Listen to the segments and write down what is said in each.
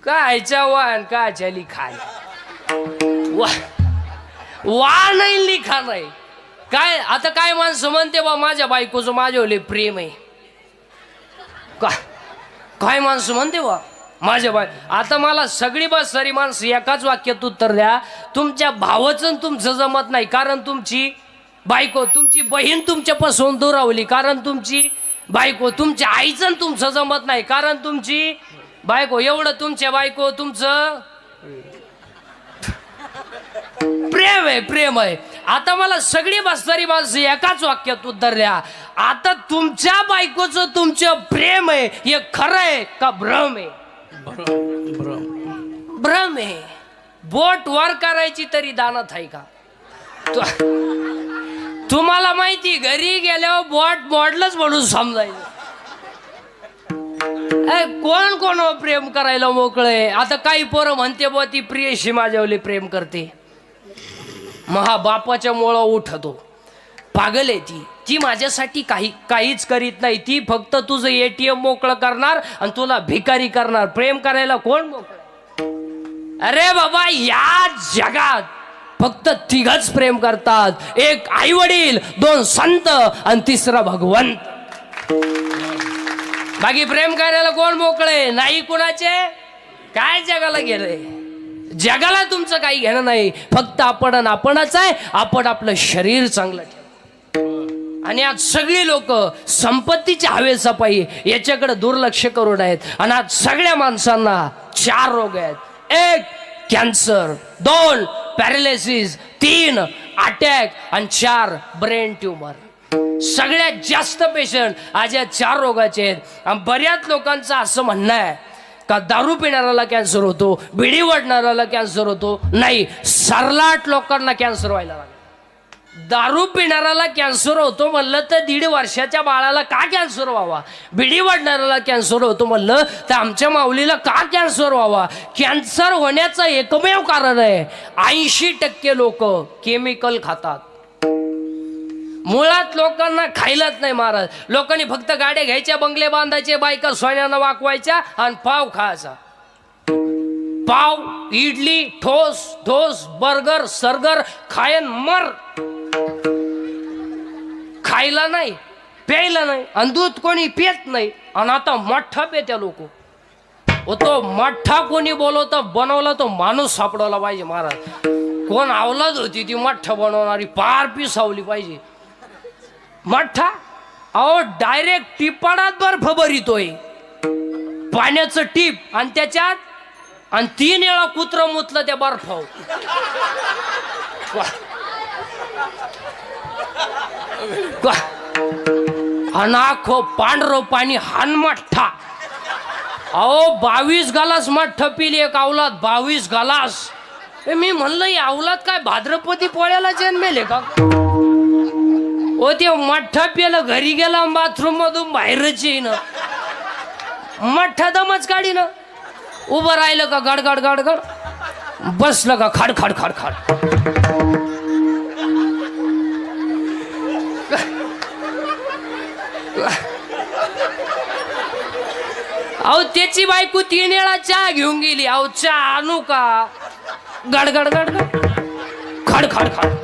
कायच्या वान कायच्या लिखाण वा नाही लिखा नाही काय. आता काय माणसं म्हणते बा माझ्या बायकोचं माझ्यावले प्रेम आहे काय माणसं म्हणते बा माझ्या बाय. आता मला सगळी बस सारी माणसं एकाच वाक्यात उत्तर द्या. तुमच्या भावाचं तुमचं जमत नाही कारण तुमची बायको, तुमची बहीण तुमच्यापासून दुरावली कारण तुमची बायको, तुमच्या आईचं तुमचं जमत नाही कारण तुमची बायको. एवढं तुमच्या बायको तुमचं प्रेम आहे, प्रेम आहे. आता मला सगळी बसणारी माणसं एकाच वाक्यात उत्तर द्या. आता तुमच्या बायकोचं तुमचं प्रेम आहे हे खरं आहे का भ्रम आहे? भ्रम आहे. बोट वर करायची तरी दानत आहे का? तुम्हाला माहिती घरी गेल्यावर बोट मोडलंच म्हणून समजायचं. कोण कोण प्रेम करायला मोकळे. आता काही पोरं म्हणते बुवा ती प्रियशी माझ्यावली प्रेम करते. महा बापाच्या मुळं उठतो. पागल आहे ती माझ्यासाठी काहीच करीत नाही. ती फक्त तुझं ATM मोकळं करणार आणि तुला भिकारी करणार. प्रेम करायला कोण मोकळं? अरे बाबा या जगात फक्त तिघच प्रेम करतात. एक आई वडील, दोन संत आणि तिसरा भगवंत. बाकी प्रेम करायला कोण मोकळे नाही कुणाचे. काय जगाला गेलंय? जगाला तुमचं काही घेणं नाही. फक्त आपणच आहे. आपण आपलं शरीर चांगलं ठेव. आणि आज सगळी लोक संपत्तीच्या हवेसापायी याच्याकडे दुर्लक्ष करून आहेत. आणि आज सगळ्या माणसांना 4 रोग आहेत. 1 कॅन्सर, 2 पॅरालिसिस, 3 अटॅक आणि 4 ब्रेन ट्यूमर. सगळ्यात जास्त पेशंट आज या 4 रोगाचे आहेत. आणि बऱ्याच लोकांचं असं म्हणणं आहे का दारू पिणाऱ्याला कॅन्सर होतो, बिडी वडणाऱ्याला कॅन्सर होतो. नाही, सर्राट लोकांना कॅन्सर व्हायला लागला. दारू पिणाऱ्याला कॅन्सर होतो म्हणलं तर 1.5 वर्षाच्या बाळाला का कॅन्सर व्हावा? बिडी वडणाऱ्याला कॅन्सर होतो म्हणलं तर आमच्या माऊलीला का कॅन्सर व्हावा? कॅन्सर होण्याचं एकमेव कारण आहे 80% लोक केमिकल खातात. मुळात लोकांना खायलाच नाही महाराज. लोकांनी फक्त गाड्या घ्यायच्या, बंगले बांधायचे, बायका सोन्यानं वाकवायच्या आणि पाव खायचा. पाव, इडली, ठोस बर्गर, सर्गर खायन मर. खायला नाही, प्यायला नाही आणि दूध कोणी पित नाही. आणि आता मठ्ठा पेत्या लोक. तो मठ्ठा कोणी बोलवतं बनवला तो माणूस सापडवला पाहिजे महाराज. कोण अवलाद होती ती मठ्ठा बनवणारी? पार पिसावली पाहिजे. मठ्ठा अहो डायरेक्ट टिपाडात बर्फ भरितोय, पाण्याचं टीप आणि त्याच्यात आणि 3 वेळा कुत्रं मुतलं त्या बर्फावर. अनाखो पांढरं पाणी हान मठ्ठा. अहो 22 गालास मठ्ठा पिली एक अवलाद. 22 गालास. मी म्हणलं अवलाद काय भाद्रपदी पोळ्याला जन्मेले का? ओ ते मठ्ठा पिलं, घरी गेला बाथरूम मधून बाहेरच येईन. मठ्ठा दमच काढीन. उभं राहिलं का गडगड गडगड, बसलं का खाड खाड खाड खाड. अहो त्याची बायको 3 वेळा चहा घेऊन गेली. अहो चहा आणू का? गडगड गडगड खाड खाड खाड.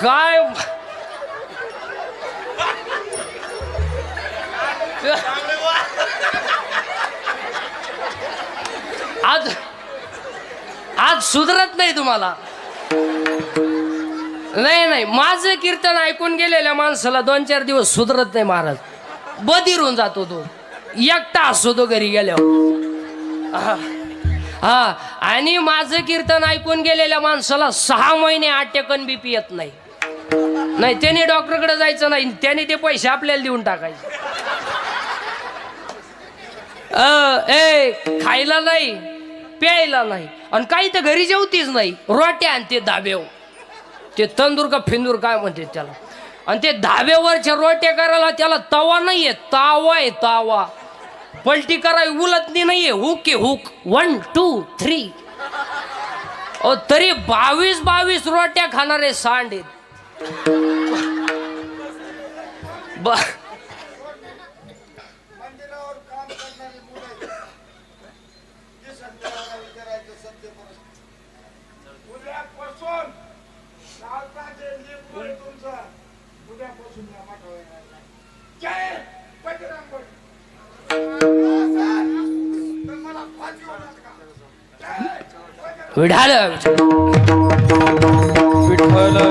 काय आज सुधरत नाही तुम्हाला. नाही माझं कीर्तन ऐकून गेलेल्या माणसाला 2-4 दिवस सुधरत नाही महाराज. बधीरून जातो तो. एकटा असतो तो घरी गेल्यावर. हा आणि माझं कीर्तन ऐकून गेलेल्या माणसाला 6 महिने अटॅकन BP येत नाही. त्याने डॉक्टरकडे जायचं नाही. त्याने ते पैसे आपल्याला देऊन टाकायचे. खायला नाही, प्यायला नाही आणि काही तर घरी जेवतीच नाही. रोट्या आणि ते धाब्यावर, ते तंदूर का फिंदूर काय म्हणते त्याला. आणि ते धाब्यावरच्या रोट्या करायला त्याला तवा नाहीये, तावा आहे तावा. पलटी करावी उलटणी नाहीये, हुक आहे हुक. 1 2 3. तरी 22 रोट्या खाणारे सांड आहेत. विठाल मला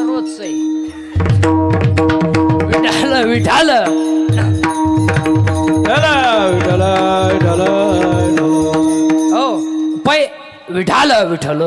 रोजच आहे विठाल हो पै विठाल विठ्ठल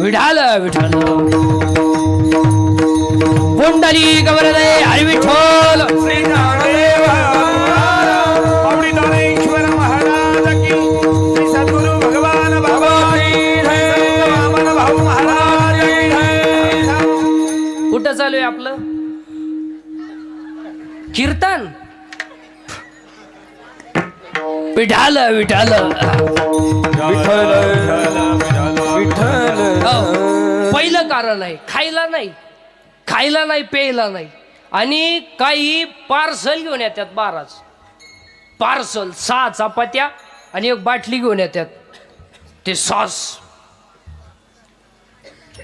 विठाल विठ्ठल पुंडली गवरदे हरी विठ्ठल श्री ज्ञानदेव पावडी ज्ञानेश्वर महाराज की श्री सद्गुरु भगवान बाबा की जय वामन भाऊ महाराज की जय कुठं चालू आहे आपलं कीर्तन विठाल विठाल पहिलं कारण आहे खायला नाही प्यायला नाही आणि काही पार्सल घेऊन येतात 12 पार्सल 6 चपात्या आणि एक बाटली घेऊन येतात ते सॉस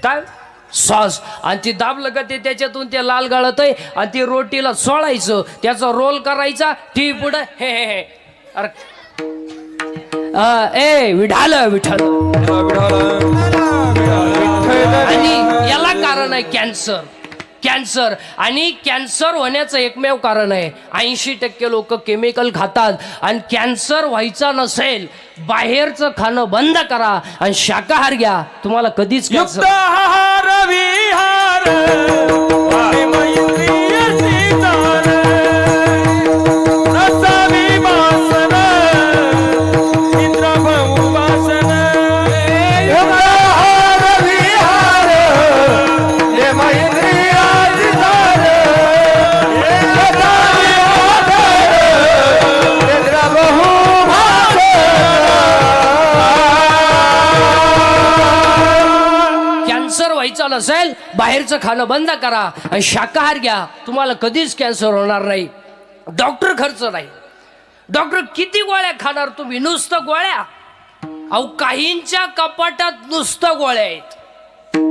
काय सॉस आणि ती दाबलं का ते त्याच्यातून ते लाल गळत आहे आणि ती रोटीला सोळायचं त्याचा रोल करायचा टी पुढं हे हे हे अरे ए विठाल विठाल आणि याला कारण आहे कॅन्सर आणि कॅन्सर होण्याचं एकमेव कारण आहे 80% लोक केमिकल खातात आणि कॅन्सर व्हायचा नसेल बाहेरचं खाणं बंद करा आणि शाकाहार घ्या तुम्हाला कधीच कॅन्सर नसेल बाहेरचं खाणं बंद करा आणि शाकाहार घ्या तुम्हाला कधीच कॅन्सर होणार नाही डॉक्टर खर्च नाही डॉक्टर किती गोळ्या खाणार तुम्ही नुसतं गोळ्या अहो काहींच्या कपाटात नुसतं गोळ्या आहेत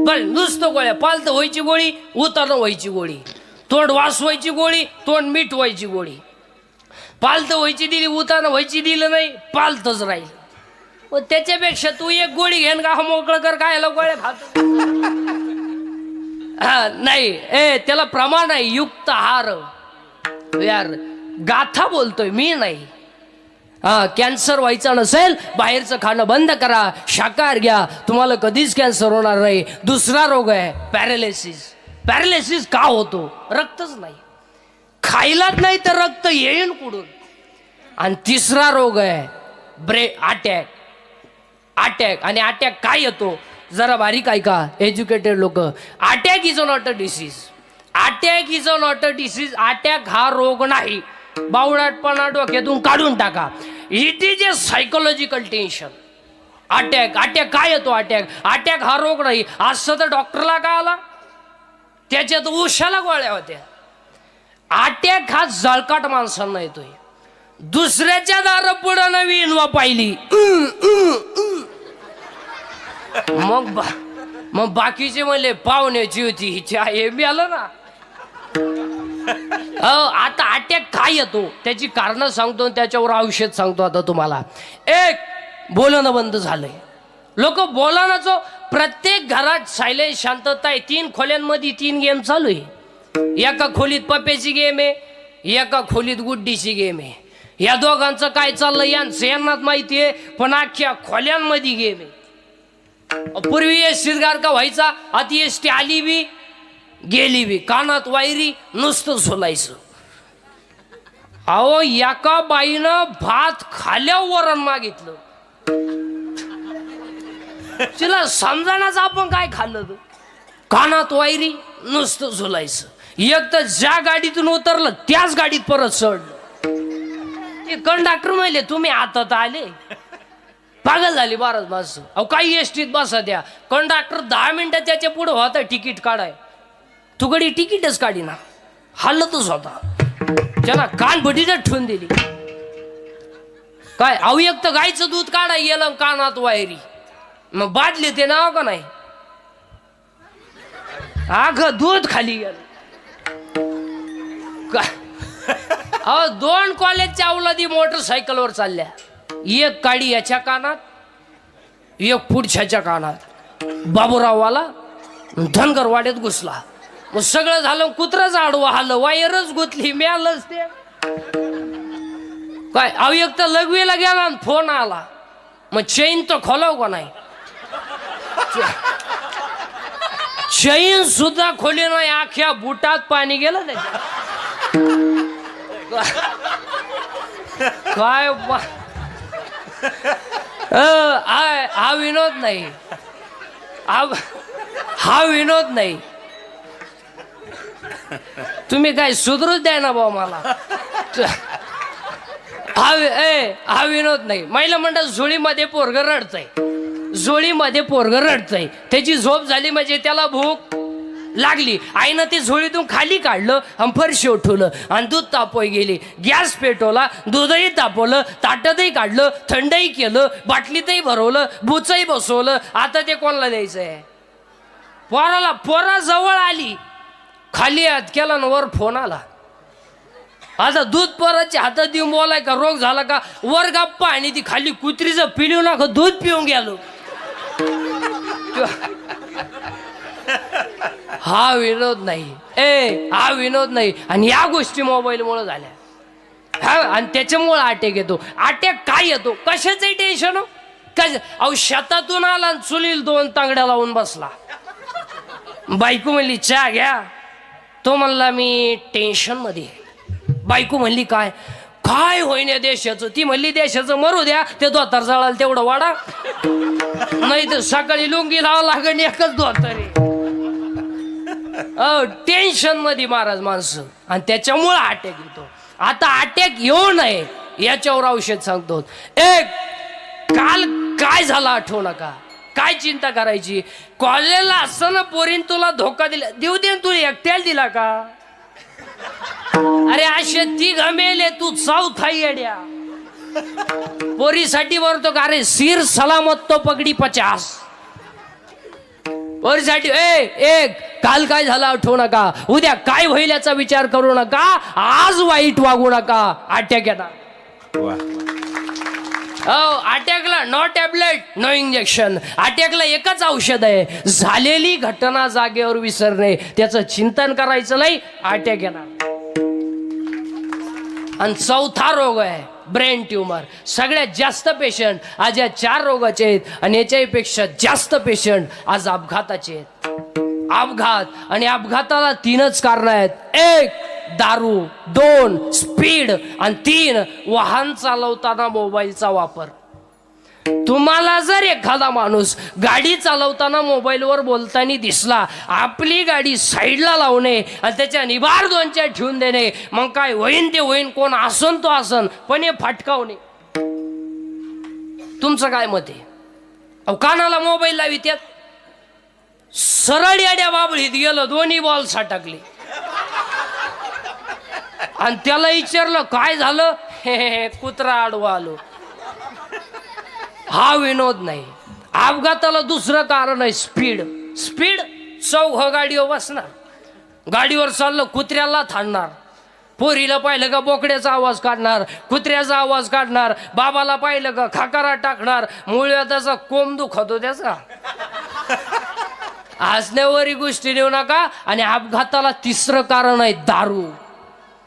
पण नुसतं गोळ्या पालत व्हायची गोळी उतानं व्हायची गोळी तोंड वास व्हायची गोळी तोंड मीठ व्हायची गोळी पालत व्हायची दिली उतानं व्हायची दिलं नाही पालतच राहील त्याच्यापेक्षा तू एक गोळी घेन का मोकळं कर काय गोळ्या खातो नाही त्याला प्रमाण आहे युक्त आहार यार गाथा बोलतोय मी नाही कॅन्सर व्हायचा नसेल बाहेरचं खाणं बंद करा शाकाहार घ्या तुम्हाला कधीच कॅन्सर होणार नाही दुसरा रोग आहे पॅरालिसिस का होतो रक्तच नाही खायलाच नाही तर रक्त येईन कुठून आणि तिसरा रोग आहे अटॅक आणि अटॅक काय येतो जरा बारीक ऐका एज्युकेटेड लोक attack is not a disease attack हा रोग नाही बावळाटपणा डोक्यातून काढून टाका it is a psychological tension attack काय येतो अटॅक हा रोग नाही असं तर डॉक्टरला काय आला त्याच्यात उशाला गोळ्या होत्या अटॅक हा जळकाट माणसांना येतोय दुसऱ्याच्या दार पुढं नवी इनवा पाहिली मग बाकीचे म्हणले पाहुण्याची होती हिची हे बी आलं ना आता अटॅक काय येतो त्याची कारण सांगतो त्याच्यावर औषध सांगतो आता तुम्हाला एक बोलणं बंद झालंय लोक बोलण्याचं प्रत्येक घरात सायलेंट शांतता आहे 3 खोल्यांमध्ये 3 गेम चालू आहे एका खोलीत पप्प्याची गेम आहे एका खोलीत गुड्डीची गेम आहे या दोघांचं काय चाललंय यांनाच माहिती आहे पण अख्ख्या खोल्यांमध्ये गेम आहे पूर्वी शिरगार का व्हायचा आता एसटी आली बी गेली बी कानात वायरी नुसतं झोलायचं अहो एका बाईनं भात खाल्यावर वरण मागितलं तिला समजानाच आपण काय खाल्लं कानात वायरी नुसतं झुलायचं. एक तर ज्या गाडीतून उतरलं त्याच गाडीत परत चढलं. ते कंडक्टर म्हणले तुम्ही आता आले, पागल झाली बारच माणसं. अहो काही एसटीत बसा द्या, कंडक्टर 10 मिनिटं त्याच्या पुढे होता तिकीट काढाय, तू गडी तिकीटच काढी ना, हल्लतच होता. त्याला कानभटीच ठेवून दिली. काय अहो एक तर गायचं दूध काढाय गेलं कानात वायरी, मग बादली ते नाव का नाही, अग दूध खाली गेलं. अहो 2 कॉलेजच्या अवलादी मोटरसायकलवर चालल्या, एक काडी याच्या कानात, एक पुढच्याच्या कानात. बाबूराववाला धनगर वाड्यात घुसला. मग सगळं झालं, कुत्रच आडवं आलं, वायरच गुतली, मिळालंच ते. काय अहो एक तर लघवीला गेला आणि फोन आला, मग चैन तर खोलाव का नाही, चैन सुद्धा खोली नाही, अख्ख्या बुटात पाणी गेलं त्याच्या. काय हा विनोद नाही, हा विनोद नाही. तुम्ही काय सुधरूच द्या ना भाऊ मला. हा विनोद नाही. महिला मंडळ झोळीमध्ये पोरग रडतय, झोळीमध्ये पोरग रडतय, त्याची झोप झाली म्हणजे त्याला भूक लागली. आईनं ते झोळीतून खाली काढलं आणि फरशी उठवलं आणि दूध तापवाय गेली. गॅस पेटवला, दूधही तापवलं, ताटातही काढलं, थंडही केलं, बाटलीतही भरवलं, बुचही बसवलं. आता ते कोणाला द्यायचंय? पोराला. पोरा जवळ आली, खाली हात केला आणि वर फोन आला. आता दूध पोराच्या हातात देऊन बोलाय का, रोग झाला का, वर गप्पा आणि ती खाली कुत्रीचं पिलू नका दूध पिऊन गेलो. हा विनोद नाही, हा विनोद नाही. आणि या गोष्टी मोबाईलमुळे झाल्या. हा आणि त्याच्यामुळे अटॅक येतो. अटॅक काय येतो, कशाचंही टेन्शन हो. अहो शेतातून आला आणि चुलील 2 तांगड्या लावून बसला. बायको म्हणली चहा घ्या, तो म्हणला मी टेन्शन मध्ये. बायको म्हणली काय काय होईन या देशाचं. ती म्हणली देशाचं मरू द्या, ते धोतर जळाल तेवढं वाडा, नाही तर सकाळी लुंगी लावा लागेल एकच धोतर. टेन्शन मध्ये महाराज माणसं, आणि त्याच्यामुळे अटॅक येतो. आता अटॅक येऊ नये याच्यावर औषध सांगतो. काल काय झालं आठवू नका, काय चिंता करायची. कॉलेजला असताना पोरीन तुला धोका दिला, देऊ दे, तू एकट्याला दिला का? अरे असे 3 मेले, तू चौथा येड्या. पोरीसाठी बोलतो का, अरे सिर सलामत तो पगडी 50. पोरीसाठी काल काय झालं आठवू नका, उद्या काय होईल याचा विचार करू नका, आज वाईट वागू नका. अटॅक येणार. अटॅकला नो टॅबलेट नो इंजेक्शन. अटॅकला एकच औषध आहे, झालेली घटना जागेवर विसरणे, त्याचं चिंतन करायचं नाही, अटॅक येणार. आणि 4था रोग आहे ब्रेन ट्यूमर. सगळ्यात जास्त पेशंट आज या 4 रोगाचे आहेत, आणि याच्यापेक्षा जास्त पेशंट आज अपघाताचे आहेत. अपघात, आणि अपघाताला 3च कारण आहेत. 1 दारू, 2 स्पीड, आणि 3 वाहन चालवताना मोबाईलचा वापर. तुम्हाला जर एखादा माणूस गाडी चालवताना मोबाईलवर बोलताना दिसला, आपली गाडी साईडला लावणे आणि त्याच्या निभार 2च्या ठेवून देणे. मग काय होईन ते होईन, कोण आसन तो आसन, पण हे फटकावणे. तुमचं काय मत आहे? अहो कानाला मोबाईल लावित्यात, सरळ याड्या बाबळीत गेलं, 2 बॉल सटकले, आणि त्याला विचारलं काय झालं, हे कुत्रा आडवा आलो. हा विनोद नाही. अपघाताला दुसरं कारण आहे स्पीड. स्पीड, चौघ गाडीवर बसणार, गाडीवर चाललं कुत्र्याला थांबणार, पोरीला पाहिलं का बोकड्याचा आवाज काढणार, कुत्र्याचा आवाज काढणार, बाबाला पाहिलं का खाकारा टाकणार, मुळव्या त्याचा कोंब दुखतो त्याचा. हसण्यावरही गोष्टी देऊ नका. आणि अपघाताला 3रं कारण आहे दारू.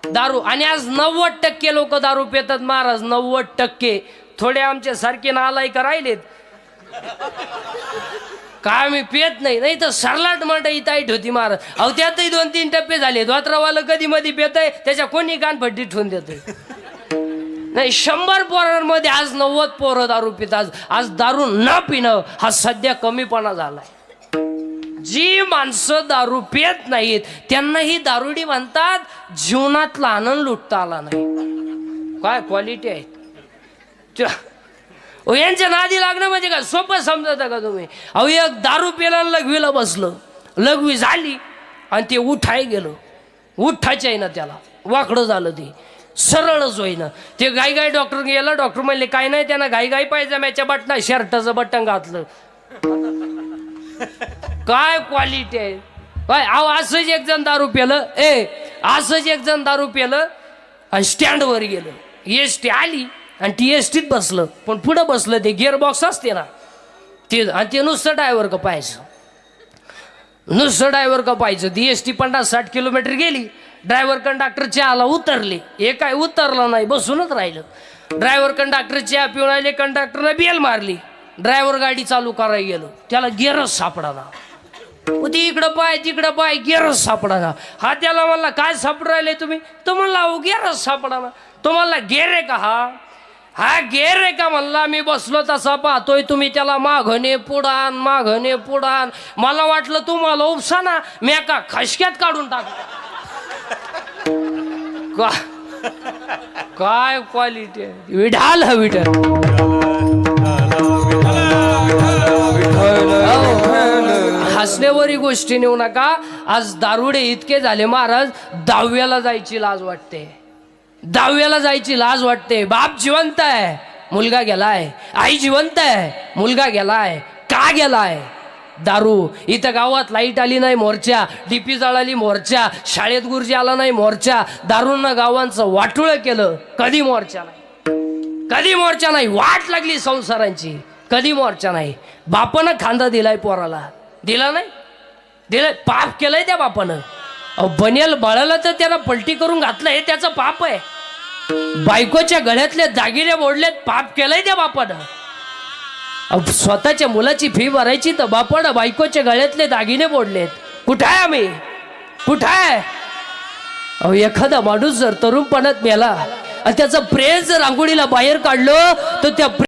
दारू. आणि आज 90% लोक दारू पितात महाराज, 90%. थोडे आमच्या सारखे नालायक राहिलेत का आम्ही पित नाही, नाही तर सरलाट मंडई टाईट होती महाराज. अहो त्यातही 2-3 टप्पे झाले. धोत्रावाला कधी मध्ये पित आहे, त्याच्या कोणी कानपट्टी ठेवून देतोय. नाही 100 पोरांमध्ये आज 90 पोरं दारू पितात. आज दारू न पिणं हा सध्या कमीपणा झालाय. जी माणसं दारू पित नाहीत त्यांना ही दारुडी म्हणतात जीवनातला आनंद लुटता आला नाही. काय क्वालिटी आहे यांच्या नादी लागणं म्हणजे काय सोपं समजता का तुम्ही? अहो एक दारू पिला लघवीला बसलं, लघवी झाली आणि ते उठाय गेलं, उठायचं आहे ना त्याला वाकडं झालं, ते सरळच होईना. ते गाई डॉक्टर गेला, डॉक्टर म्हणले काय नाही, त्यांना गाई पायजाम्याच्या बटना शर्टाचं बटन घातलं. काय क्वालिटी आहे काय? अहो असंच एक जण दारू पेलं, असंच एक जण दारू पेलं आणि स्टँडवर गेलं, एसटी आली आणि टी एसटीत बसलं, पण पुढं बसलं ते गिअर बॉक्स असते ना ते, आणि ते नुसतं ड्रायव्हर का पाहायचं, नुसतं ड्रायव्हर का पाहायचं. ती एसटी 50-60 किलोमीटर गेली, ड्रायव्हर कंडक्टर चहाला उतरले, हे काय उतरलं नाही, बसूनच राहिलं. ड्रायव्हर कंडक्टर चहा पिऊन आले, कंडक्टरने बेल मारली, ड्रायव्हर गाडी चालू करायला गेलो, त्याला गिअरच सापडाना. ती इकडं पाय तिकडं पाय, गिअरच सापडाना. हा त्याला म्हणला काय सापडू राहिले तुम्ही? तो म्हणला अहो गिअरच सापडाना. तो म्हणला गेर आहे का हा गेर आहे का म्हणला. मी बसलो तसा पाहतोय तुम्ही त्याला माघणे पुढान माघणे पुढान. मला वाटलं तुम्हाला उपसा ना, मी एका खशक्यात काढून टाकलं. काय क्वालिटी आहे विठाल हा विठाल. हसण्यावरी गोष्टी नेऊ नका. आज दारुडे इतके झाले महाराज, 10व्याला जायची लाज वाटते, 10व्याला जायची लाज वाटते. बाप जिवंत आहे, मुलगा गेलाय, आई जिवंत आहे, मुलगा गेलाय. का गेलाय? दारू. इथं गावात लाईट आली नाही मोर्चा, डीपी जळाली मोर्चा, शाळेत गुरुजी आला नाही मोर्चा, दारूनं गावांचं वाटोळं केलं. कधी मोर्चा नाही, कधी मोर्चा नाही. वाट लागली संसारांची, कधी मोर्चा नाही. बापानं खांदा दिलाय पोराला, दिला नाही, दिलाय. पाप केलंय त्या बापानं. बनेल बाळाला तर त्याला पलटी करून घातलं, हे त्याचं पाप आहे. बायकोच्या गळ्यातले दागिने मोडलेत, पाप केलंय त्या बापानं. स्वतःच्या मुलाची फी भरायची तर बापानं बायकोच्या गळ्यातले दागिने मोडलेत. कुठं आहे आम्ही, कुठं आहे? अहो एखादा माणूस जर तरुणपणात मेला आणि त्याचं प्रेम जर रांगोळीला बाहेर काढलं तर त्या